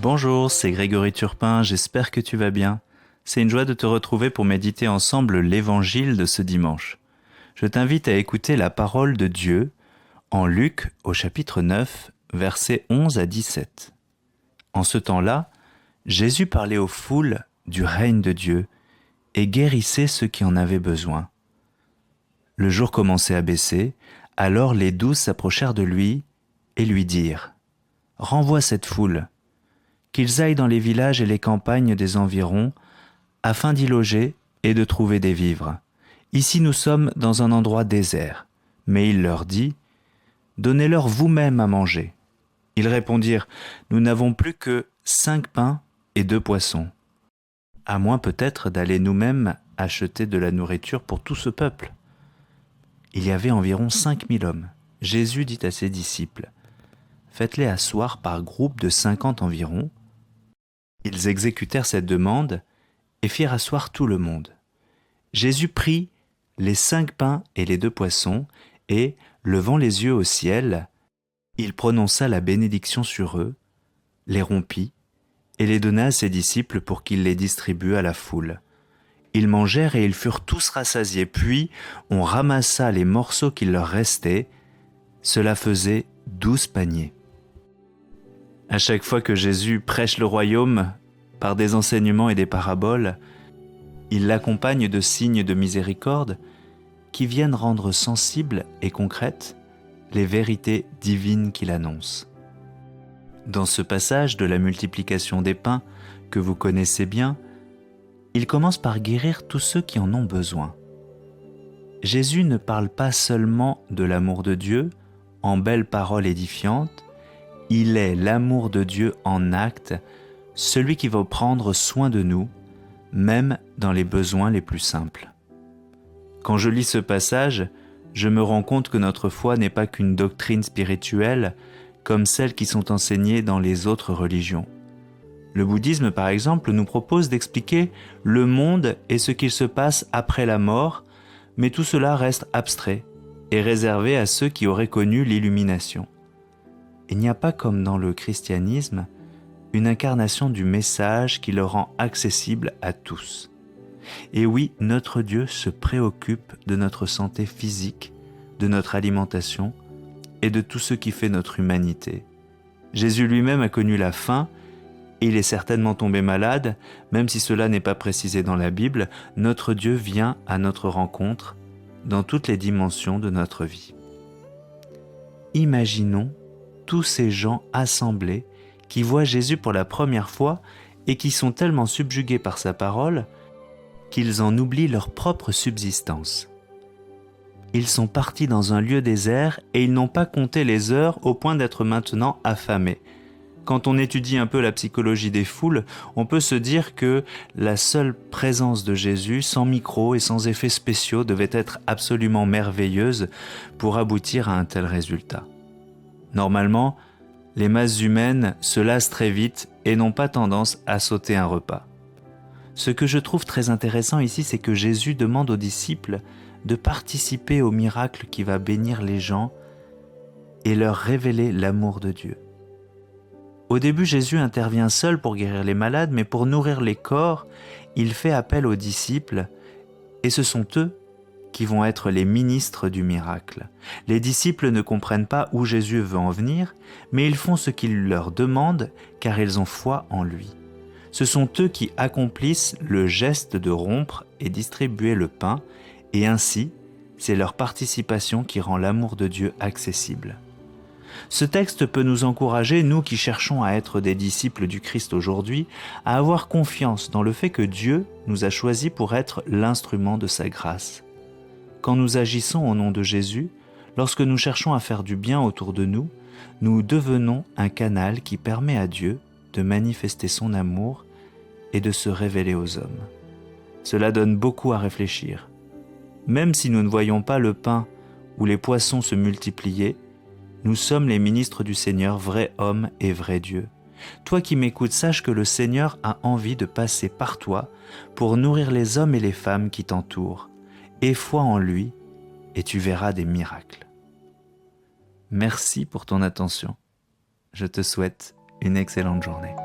Bonjour, c'est Grégory Turpin, j'espère que tu vas bien. C'est une joie de te retrouver pour méditer ensemble l'évangile de ce dimanche. Je t'invite à écouter la parole de Dieu en Luc au chapitre 9, versets 11 à 17. En ce temps-là, Jésus parlait aux foules du règne de Dieu et guérissait ceux qui en avaient besoin. Le jour commençait à baisser, alors les 12 s'approchèrent de lui et lui dirent « Renvoie cette foule ». Qu'ils aillent dans les villages et les campagnes des environs, afin d'y loger et de trouver des vivres. Ici nous sommes dans un endroit désert. Mais il leur dit, donnez-leur vous-même à manger. Ils répondirent, nous n'avons plus que 5 pains et 2 poissons. À moins peut-être d'aller nous-mêmes acheter de la nourriture pour tout ce peuple. Il y avait environ 5000 hommes. Jésus dit à ses disciples, faites-les asseoir par groupe de 50 environ. Ils exécutèrent cette demande et firent asseoir tout le monde. Jésus prit les 5 pains et les 2 poissons et, levant les yeux au ciel, il prononça la bénédiction sur eux, les rompit et les donna à ses disciples pour qu'ils les distribuent à la foule. Ils mangèrent et ils furent tous rassasiés, puis on ramassa les morceaux qu'il leur restait. Cela faisait 12 paniers. À chaque fois que Jésus prêche le royaume, par des enseignements et des paraboles, il l'accompagne de signes de miséricorde qui viennent rendre sensibles et concrètes les vérités divines qu'il annonce. Dans ce passage de la multiplication des pains que vous connaissez bien, il commence par guérir tous ceux qui en ont besoin. Jésus ne parle pas seulement de l'amour de Dieu en belles paroles édifiantes, il est l'amour de Dieu en acte, celui qui va prendre soin de nous, même dans les besoins les plus simples. Quand je lis ce passage, je me rends compte que notre foi n'est pas qu'une doctrine spirituelle comme celles qui sont enseignées dans les autres religions. Le bouddhisme, par exemple, nous propose d'expliquer le monde et ce qu'il se passe après la mort, mais tout cela reste abstrait et réservé à ceux qui auraient connu l'illumination. Il n'y a pas comme dans le christianisme une incarnation du message qui le rend accessible à tous. Et oui, notre Dieu se préoccupe de notre santé physique, de notre alimentation et de tout ce qui fait notre humanité. Jésus lui-même a connu la faim et il est certainement tombé malade, même si cela n'est pas précisé dans la Bible, notre Dieu vient à notre rencontre dans toutes les dimensions de notre vie. Imaginons tous ces gens assemblés qui voient Jésus pour la première fois et qui sont tellement subjugués par sa parole qu'ils en oublient leur propre subsistance. Ils sont partis dans un lieu désert et ils n'ont pas compté les heures au point d'être maintenant affamés. Quand on étudie un peu la psychologie des foules, on peut se dire que la seule présence de Jésus, sans micro et sans effets spéciaux, devait être absolument merveilleuse pour aboutir à un tel résultat. Normalement, les masses humaines se lassent très vite et n'ont pas tendance à sauter un repas. Ce que je trouve très intéressant ici, c'est que Jésus demande aux disciples de participer au miracle qui va bénir les gens et leur révéler l'amour de Dieu. Au début, Jésus intervient seul pour guérir les malades, mais pour nourrir les corps, il fait appel aux disciples et ce sont eux qui vont être les ministres du miracle. Les disciples ne comprennent pas où Jésus veut en venir, mais ils font ce qu'il leur demande car ils ont foi en lui. Ce sont eux qui accomplissent le geste de rompre et distribuer le pain, et ainsi, c'est leur participation qui rend l'amour de Dieu accessible. Ce texte peut nous encourager, nous qui cherchons à être des disciples du Christ aujourd'hui, à avoir confiance dans le fait que Dieu nous a choisis pour être l'instrument de sa grâce. Quand nous agissons au nom de Jésus, lorsque nous cherchons à faire du bien autour de nous, nous devenons un canal qui permet à Dieu de manifester son amour et de se révéler aux hommes. Cela donne beaucoup à réfléchir. Même si nous ne voyons pas le pain ou les poissons se multiplier, nous sommes les ministres du Seigneur, vrai homme et vrai Dieu. Toi qui m'écoutes, sache que le Seigneur a envie de passer par toi pour nourrir les hommes et les femmes qui t'entourent. Aie foi en lui et tu verras des miracles. Merci pour ton attention. Je te souhaite une excellente journée.